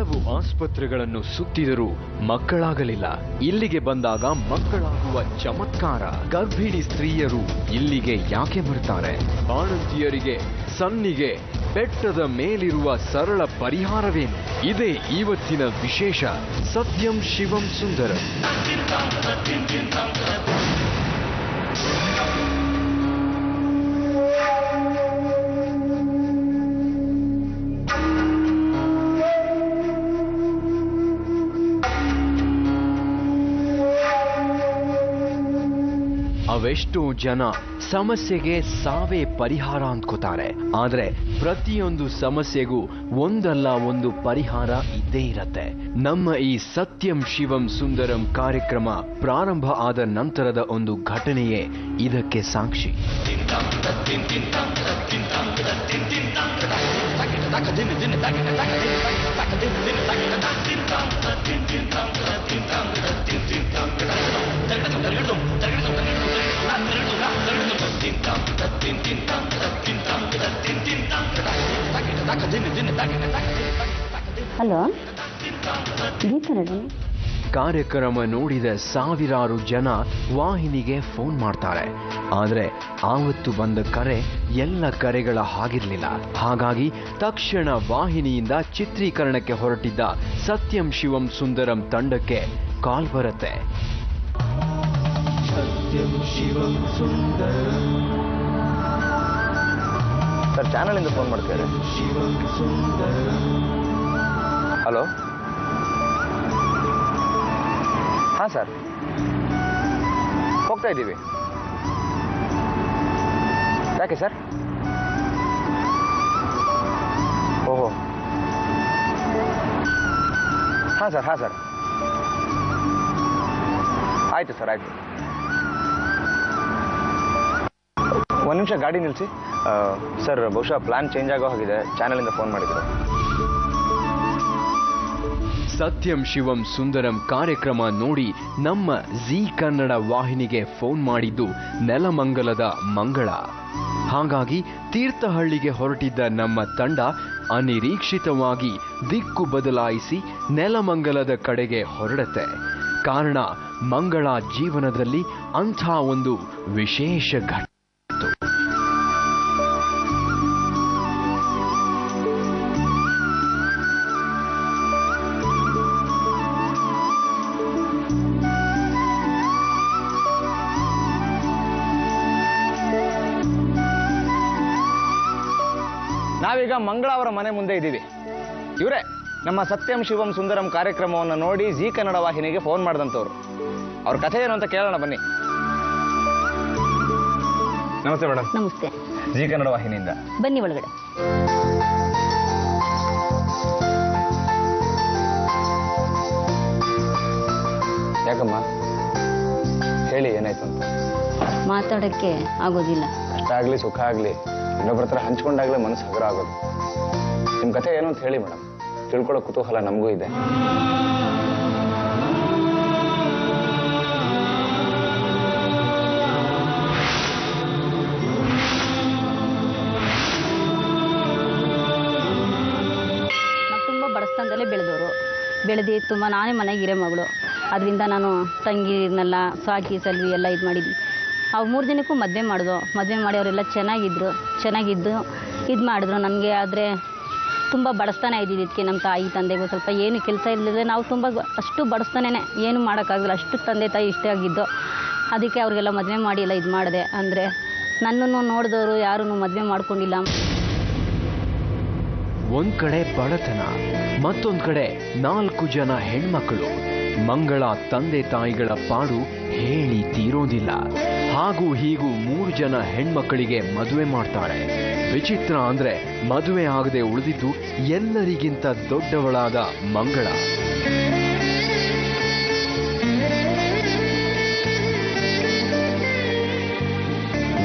ಹಲವು ಆಸ್ಪತ್ರೆಗಳನ್ನು ಸುತ್ತಿದರೂ ಮಕ್ಕಳಾಗಲಿಲ್ಲ. ಇಲ್ಲಿಗೆ ಬಂದಾಗ ಮಕ್ಕಳಾಗುವ ಚಮತ್ಕಾರ. ಗರ್ಭಿಣಿ ಸ್ತ್ರೀಯರು ಇಲ್ಲಿಗೆ ಯಾಕೆ ಬರ್ತಾರೆ? ಬಾಣಂತಿಯರಿಗೆ ಸನ್ನಿಗೆ ಬೆಟ್ಟದ ಮೇಲಿರುವ ಸರಳ ಪರಿಹಾರವೇನು? ಇದೇ ಇವತ್ತಿನ ವಿಶೇಷ. ಸತ್ಯಂ ಶಿವಂ ಸುಂದರಂ. ಅವೆಷ್ಟೋ ಜನ ಸಮಸ್ಯೆಗೆ ಸಾವೇ ಪರಿಹಾರ ಅಂದ್ಕೋತಾರೆ. ಆದ್ರೆ ಪ್ರತಿಯೊಂದು ಸಮಸ್ಯೆಗೂ ಒಂದಲ್ಲ ಒಂದು ಪರಿಹಾರ ಇದ್ದೇ ಇರತ್ತೆ. ನಮ್ಮ ಈ ಸತ್ಯಂ ಶಿವಂ ಸುಂದರಂ ಕಾರ್ಯಕ್ರಮ ಪ್ರಾರಂಭ ಆದ ನಂತರದ ಒಂದು ಘಟನೆಯೇ ಇದಕ್ಕೆ ಸಾಕ್ಷಿ. ಹಲೋ, ಕಾರ್ಯಕ್ರಮ ನೋಡಿದ ಸಾವಿರಾರು ಜನ ವಾಹಿನಿಗೆ ಫೋನ್ ಮಾಡ್ತಾರೆ. ಆದ್ರೆ ಆವತ್ತು ಬಂದ ಕರೆ ಎಲ್ಲ ಕರೆಗಳ ಹಾಗಿರ್ಲಿಲ್ಲ. ಹಾಗಾಗಿ ತಕ್ಷಣ ವಾಹಿನಿಯಿಂದ ಚಿತ್ರೀಕರಣಕ್ಕೆ ಹೊರಟಿದ್ದ ಸತ್ಯಂ ಶಿವಂ ಸುಂದರಂ ತಂಡಕ್ಕೆ ಕಾಲ್ ಬರುತ್ತೆ. ಸತ್ಯಂ ಶಿವಂ ಸುಂದರಂ ಸರ್, ಚಾನಲ್ ಇಂದ ಫೋನ್ ಮಾಡ್ತಾರೆ. ಶಿವಂ ಸುಂದರಂ. ಹಲೋ, ಹಾಂ ಸರ್, ಹೋಗ್ತಾ ಇದ್ದೀವಿ. ಯಾಕೆ ಸರ್? ಓಹೋ, ಹಾಂ ಸರ್, ಹಾಂ ಸರ್, ಆಯಿತು ಸರ್, ಆಯಿತು. ಒಂದು ನಿಮಿಷ ಗಾಡಿ ನಿಲ್ಲಿಸಿ. ಸರ್, ಬಹುಶಃ ಪ್ಲಾನ್ ಚೇಂಜ್ ಆಗೋ ಹಾಗಿದೆ. ಚಾನಲಿಂದ ಫೋನ್ ಮಾಡಿದ್ರು. ಸತ್ಯಂ ಶಿವಂ ಸುಂದರಂ ಕಾರ್ಯಕ್ರಮ ನೋಡಿ ನಮ್ಮ ಜೀ ಕನ್ನಡ ವಾಹಿನಿಗೆ ಫೋನ್ ಮಾಡಿದ್ದು ನೆಲಮಂಗಲದ ಮಂಗಳ. ಹಾಗಾಗಿ ತೀರ್ಥಹಳ್ಳಿಗೆ ಹೊರಟಿದ್ದ ನಮ್ಮ ತಂಡ ಅನಿರೀಕ್ಷಿತವಾಗಿ ದಿಕ್ಕು ಬದಲಾಯಿಸಿ ನೆಲಮಂಗಲದ ಕಡೆಗೆ ಹೊರಡುತ್ತೆ. ಕಾರಣ, ಮಂಗಳ ಜೀವನದಲ್ಲಿ ಅಂಥ ಒಂದು ವಿಶೇಷ ಘಟನೆ. ನಾವೀಗ ಮಂಗಳ ಅವರ ಮನೆ ಮುಂದೆ ಇದ್ದೀವಿ. ಇವರೇ ನಮ್ಮ ಸತ್ಯಂ ಶಿವಂ ಸುಂದರಂ ಕಾರ್ಯಕ್ರಮವನ್ನು ನೋಡಿ ಜೀ ಕನ್ನಡ ವಾಹಿನಿಗೆ ಫೋನ್ ಮಾಡಿದಂಥವ್ರು. ಅವ್ರ ಕಥೆ ಏನು ಅಂತ ಕೇಳೋಣ ಬನ್ನಿ. ನಮಸ್ತೆ ಮೇಡಮ್. ನಮಸ್ತೆ. ಜೀ ಕನ್ನಡ ವಾಹಿನಿಯಿಂದ ಬನ್ನಿ ಒಳಗಡೆ. ಯಾಕಮ್ಮ, ಹೇಳಿ ಏನಾಯ್ತು ಅಂತ. ಮಾತಾಡಕ್ಕೆ ಆಗೋದಿಲ್ಲ. ಕಷ್ಟ ಆಗ್ಲಿ ಸುಖ ಆಗ್ಲಿ ಇನ್ನೊಬ್ಬರ ಹತ್ರ ಹಂಚ್ಕೊಂಡಾಗ್ಲೇ ಮನಸ್ಸು ಹಗುರ ಆಗೋದು. ನಿಮ್ಮ ಕಥೆ ಏನು ಅಂತ ಹೇಳಿ ಮೇಡಮ್, ತಿಳ್ಕೊಳ್ಳೋ ಕುತೂಹಲ ನಮಗೂ ಇದೆ. ನಾವು ತುಂಬ ಬಡಸ್ತಾನದಲ್ಲೇ ಬೆಳೆದವರು. ಬೆಳೆದು ತುಂಬ ನಾನೇ ಮನೆಗೆ ಹಿರೇ ಮಗಳು. ಅದರಿಂದ ನಾನು ತಂಗಿನೆಲ್ಲ ಸಾಕಿ ಸಲ್ವಿ ಎಲ್ಲ ಇದು ಮಾಡಿದ್ವಿ. ಅವು 3 ಜನಕ್ಕೂ ಮದುವೆ ಮಾಡಿ ಅವರೆಲ್ಲ ಚೆನ್ನಾಗಿದ್ದು ಇದು ಮಾಡಿದ್ರು. ನನಗೆ ಆದರೆ ತುಂಬ ಬಡಸ್ತಾನೆ ಇದ್ದಿದ್ದಕ್ಕೆ ನಮ್ಮ ತಾಯಿ ತಂದೆಗೂ ಸ್ವಲ್ಪ ಏನು ಕೆಲಸ ಇರಲಿಲ್ಲ. ನಾವು ತುಂಬ ಅಷ್ಟು ಬಡಸ್ತಾನೇ ಏನು ಮಾಡೋಕ್ಕಾಗಲ್ಲ. ಅಷ್ಟು ತಂದೆ ತಾಯಿ ಇಷ್ಟ ಆಗಿದ್ದು. ಅದಕ್ಕೆ ಅವ್ರಿಗೆಲ್ಲ ಮದುವೆ ಮಾಡಿ ಎಲ್ಲ ಇದು ಮಾಡಿದೆ. ಅಂದರೆ ನನ್ನನ್ನು ನೋಡಿದವರು ಯಾರೂ ಮದುವೆ ಮಾಡ್ಕೊಂಡಿಲ್ಲ. ಒಂದ್ ಕಡೆ ಬಡತನ, ಮತ್ತೊಂದ್ ಕಡೆ 4 ಜನ ಹೆಣ್ಮಕ್ಕಳು. ಮಂಗಳ ತಂದೆ ತಾಯಿಗಳ ಪಾಡು ಹೇಳಿ ತೀರೋದಿಲ್ಲ. ಹಾಗೂ ಹೀಗೂ 3 ಜನ ಹೆಣ್ಮಕ್ಕಳಿಗೆ ಮದುವೆ ಮಾಡ್ತಾರೆ. ವಿಚಿತ್ರ ಅಂದ್ರೆ ಮದುವೆ ಆಗದೆ ಉಳಿದಿದ್ದು ಎಲ್ಲರಿಗಿಂತ ದೊಡ್ಡವಳಾದ ಮಂಗಳ.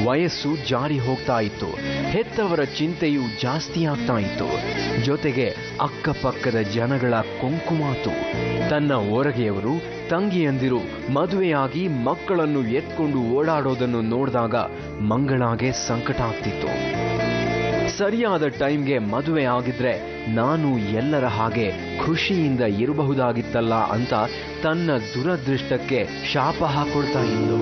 ವಯಸ್ಸು ಜಾರಿ ಹೋಗ್ತಾ ಇತ್ತು. ಹೆತ್ತವರ ಚಿಂತೆಯೂ ಜಾಸ್ತಿ ಆಗ್ತಾ ಇತ್ತು. ಜೊತೆಗೆ ಅಕ್ಕಪಕ್ಕದ ಜನಗಳ ಕೊಂಕುಮಾತು. ತನ್ನ ಹೊರಗೆಯವರು ತಂಗಿಯಂದಿರು ಮದುವೆಯಾಗಿ ಮಕ್ಕಳನ್ನು ಎತ್ಕೊಂಡು ಓಡಾಡೋದನ್ನು ನೋಡಿದಾಗ ಮಂಗಳಾಗೆ ಸಂಕಟ ಆಗ್ತಿತ್ತು. ಸರಿಯಾದ ಟೈಮ್ಗೆ ಮದುವೆ ಆಗಿದ್ರೆ ನಾನು ಎಲ್ಲರ ಹಾಗೆ ಖುಷಿಯಿಂದ ಇರಬಹುದಾಗಿತ್ತಲ್ಲ ಅಂತ ತನ್ನ ದುರದೃಷ್ಟಕ್ಕೆ ಶಾಪ ಹಾಕೊಳ್ತಾ ಇದ್ಲು.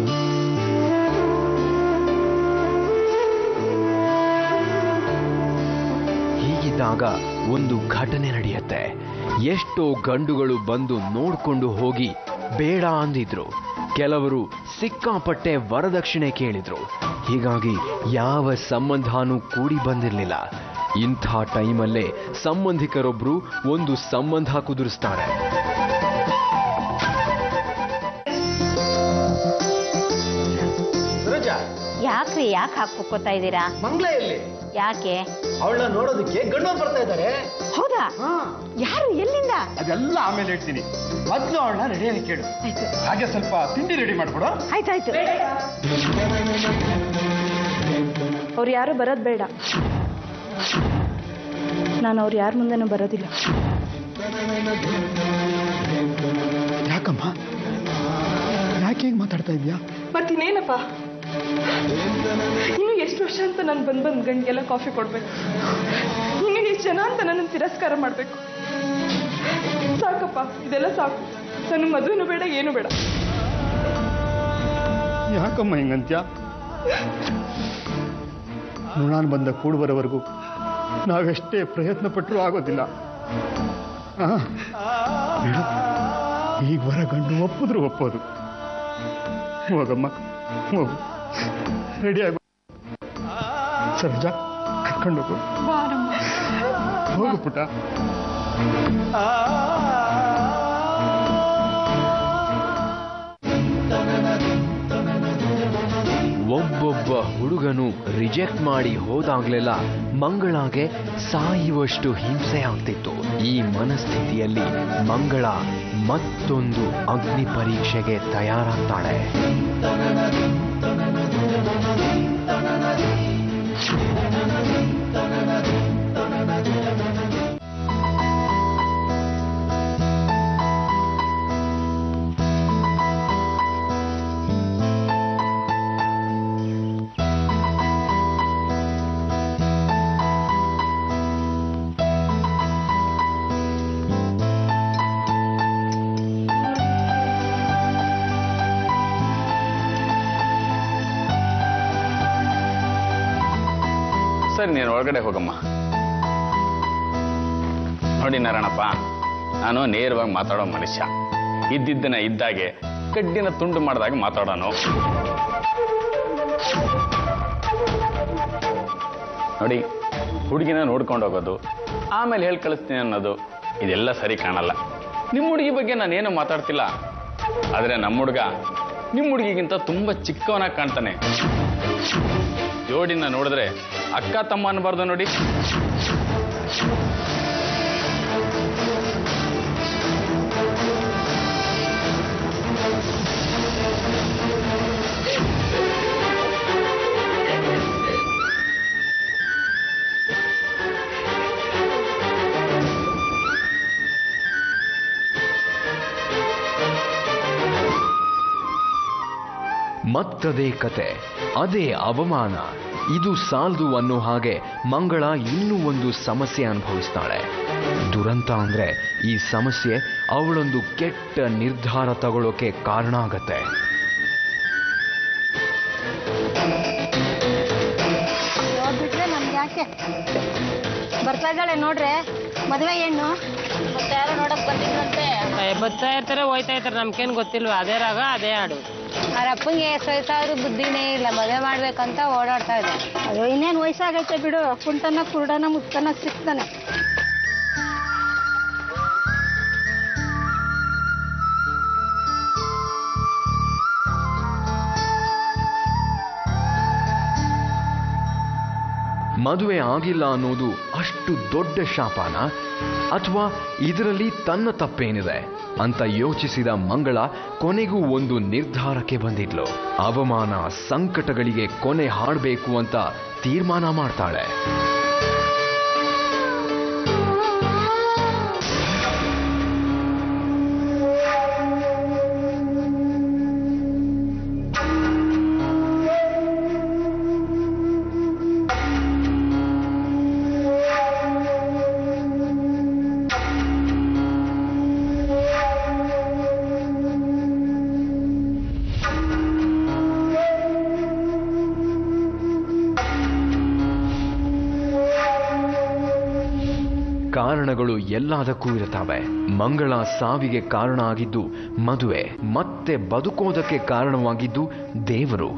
ಹೀಗಿದ್ದಾಗ ಒಂದು ಘಟನೆ ನಡೆಯುತ್ತೆ. ಎಷ್ಟೋ ಗಂಡುಗಳು ಬಂದು ನೋಡ್ಕೊಂಡು ಹೋಗಿ ಬೇಡ ಅಂದಿದ್ರು. ಕೆಲವರು ಸಿಕ್ಕಾಪಟ್ಟೆ ವರದಕ್ಷಿಣೆ ಕೇಳಿದ್ರು. ಹೀಗಾಗಿ ಯಾವ ಸಂಬಂಧನೂ ಕೂಡಿ ಬಂದಿರಲಿಲ್ಲ. ಇಂಥ ಟೈಮಲ್ಲೇ ಸಂಬಂಧಿಕರೊಬ್ರು ಒಂದು ಸಂಬಂಧ ಕುದುರಿಸ್ತಾರೆ. ಯಾಕ್ರಿ ಯಾಕೆ ಹಾಕೋತಾ ಇದ್ದೀರಾ? ಮಂಗಳ ಎಲ್ಲಿ? ಯಾಕೆ? ಅವಳನ್ನ ನೋಡೋದಕ್ಕೆ ಗಂಡೋರು ಬರ್ತಾ ಇದ್ದಾರೆ. ಹೌದಾ? ಯಾರು? ಎಲ್ಲಿಂದ? ಅದೆಲ್ಲ ಆಮೇಲೆ ಹೇಳ್ತೀನಿ. ಮೊದಲು ಅವಳನ್ನ ರೆಡಿಯಾಗಿ ಕೇಳು. ಹಾಗೆ ಸ್ವಲ್ಪ ತಿಂಡಿ ರೆಡಿ ಮಾಡ್ಕೊಡು. ಆಯ್ತಾಯ್ತು. ಅವ್ರು ಯಾರು ಬರೋದು ಬೇಡ. ನಾನು ಅವ್ರು ಯಾರ ಮುಂದೆನೂ ಬರೋದಿಲ್ಲ. ಯಾಕಮ್ಮ, ಯಾಕೆ ಹೇಗೆ ಮಾತಾಡ್ತಾ ಇದೀಯಾ? ಮತ್ತಿನ್ನೇನಪ್ಪ, ಇನ್ನು ಎಷ್ಟು ವರ್ಷ ಅಂತ ನಾನು ಬಂದು ಗಂಗೆಲ್ಲ ಕಾಫಿ ಕೊಡ್ಬೇಕು? ಇನ್ನು ಎಷ್ಟು ಜನ ಅಂತ ನನ್ನ ತಿರಸ್ಕಾರ ಮಾಡ್ಬೇಕು? ಸಾಕಪ್ಪ, ಇದೆಲ್ಲ ಸಾಕು. ನನಗೆ ಮದುವೆನೂ ಬೇಡ, ಏನು ಬೇಡ. ಯಾಕಮ್ಮ ಹಿಂಗಂತ್ಯ? ನಾನು ಬಂದ ಕೂಡು ಬರೋವರೆಗೂ ನಾವೆಷ್ಟೇ ಪ್ರಯತ್ನ ಪಟ್ಟರೂ ಆಗೋದಿಲ್ಲ. ಈಗ ಬರ ಗಂಡು ಒಪ್ಪಿದ್ರು ಒಪ್ಪೋದು. ಹೋಗಮ್ಮ, ಹೋಗು, ರೆಡಿ ಆಗು. ಸರೋಜಾ, ಕರ್ಕೊಂಡು ಹೋಗು. ಹೋಗು ಪುಟ. ಒಬ್ಬೊಬ್ಬ ಹುಡುಗನು ರಿಜೆಕ್ಟ್ ಮಾಡಿ ಹೋದಾಗ್ಲೆಲ್ಲ ಮಂಗಳಾಗೆ ಸಾಯುವಷ್ಟು ಹಿಂಸೆ ಆಗ್ತಿತ್ತು. ಈ ಮನಸ್ಥಿತಿಯಲ್ಲಿ ಮಂಗಳ ಮತ್ತೊಂದು ಅಗ್ನಿ ಪರೀಕ್ಷೆಗೆ ತಯಾರಾಗ್ತಾಳೆ. ಸರಿ, ನೀನು ಒಳಗಡೆ ಹೋಗಮ್ಮ. ನೋಡಿ ನಾರಾಯಣಪ್ಪ, ನಾನು ನೇರವಾಗಿ ಮಾತಾಡೋ ಮನುಷ್ಯ. ಇದ್ದಿದ್ದನ್ನ ಇದ್ದಾಗೆ, ಕಡ್ಡಿನ ತುಂಡು ಮಾಡಿದಾಗ ಮಾತಾಡೋನು. ನೋಡಿ, ಹುಡುಗಿನ ನೋಡ್ಕೊಂಡು ಹೋಗೋದು, ಆಮೇಲೆ ಹೇಳಿ ಕಳಿಸ್ತೀನಿ ಅನ್ನೋದು, ಇದೆಲ್ಲ ಸರಿ ಕಾಣಲ್ಲ. ನಿಮ್ಮ ಹುಡುಗಿ ಬಗ್ಗೆ ನಾನೇನು ಮಾತಾಡ್ತಿಲ್ಲ. ಆದರೆ ನಮ್ಮ ಹುಡುಗ ನಿಮ್ಮ ಹುಡುಗಿಗಿಂತ ತುಂಬ ಚಿಕ್ಕವನಾಗಿ ಕಾಣ್ತಾನೆ. ಜೋಡಿನ ನೋಡಿದ್ರೆ ಅಕ್ಕ ತಮ್ಮ ಅನ್ನಬಾರ್ದು ನೋಡಿ. ಮತ್ತದೇ ಕತೆ, ಅದೇ ಅವಮಾನ. ಇದು ಸಾಲ್ದು ಅನ್ನೋ ಹಾಗೆ ಮಂಗಳ ಇನ್ನೂ ಒಂದು ಸಮಸ್ಯೆ ಅನುಭವಿಸ್ತಾಳೆ. ದುರಂತ ಅಂದ್ರೆ ಈ ಸಮಸ್ಯೆ ಅವಳೊಂದು ಕೆಟ್ಟ ನಿರ್ಧಾರ ತಗೊಳ್ಳೋಕೆ ಕಾರಣ ಆಗತ್ತೆ. ಬಿಟ್ರೆ ನಮ್ಗೆ ಯಾಕೆ? ಬರ್ತಾ ಇದ್ದಾಳೆ ನೋಡ್ರೆ, ಮದುವೆ ಹೆಣ್ಣು. ಮತ್ತೆ ಯಾರೋ ನೋಡಕ್ ಬಂದಿದ್ರಂತೆ. ಬರ್ತಾ ಇರ್ತಾರೆ, ಹೋಯ್ತಾ ಇರ್ತಾರೆ, ನಮ್ಗೇನು ಗೊತ್ತಿಲ್ವ? ಅದೇ ರಾಗ, ಅದೇ ಹಾಡು. ಅವ್ರ ಅಪ್ಪಂಗೆ ಎಷ್ಟು ವಯಸ್ಸಾದ್ರೂ ಬುದ್ಧಿನೇ ಇಲ್ಲ, ಮದುವೆ ಮಾಡ್ಬೇಕಂತ ಓಡಾಡ್ತಾ ಇದೆ. ಅಯ್ಯೋ, ಇನ್ನೇನು ವಯಸ್ಸಾಗೈತೆ ಬಿಡು. ಕುಂಟನ ಕುರುಡನ ಮುತ್ತನ ಸಿಕ್ತಾನೆ. ಮದುವೆ ಆಗಿಲ್ಲ ಅನ್ನೋದು ಅಷ್ಟು ದೊಡ್ಡ ಶಾಪನ, ಅಥವಾ ಇದರಲ್ಲಿ ತನ್ನ ತಪ್ಪೇನಿದೆ ಅಂತ ಯೋಚಿಸಿದ ಮಂಗಳ ಕೊನೆಗೂ ಒಂದು ನಿರ್ಧಾರಕ್ಕೆ ಬಂದಿದ್ಲು. ಅವಮಾನ, ಸಂಕಟಗಳಿಗೆ ಕೊನೆ ಹಾಡಬೇಕು ಅಂತ ತೀರ್ಮಾನ ಮಾಡ್ತಾಳೆ. ಕಾರಣಗಳು ಎಲ್ಲದಕ್ಕೂ ಇರುತ್ತವೆ. ಮಂಗಳ ಸಾವಿಗೆ ಕಾರಣ ಆಗಿದ್ದು ಮದುವೆ, ಮತ್ತೆ ಬದುಕೋದಕ್ಕೆ ಕಾರಣವಾಗಿದ್ದು ದೇವರು.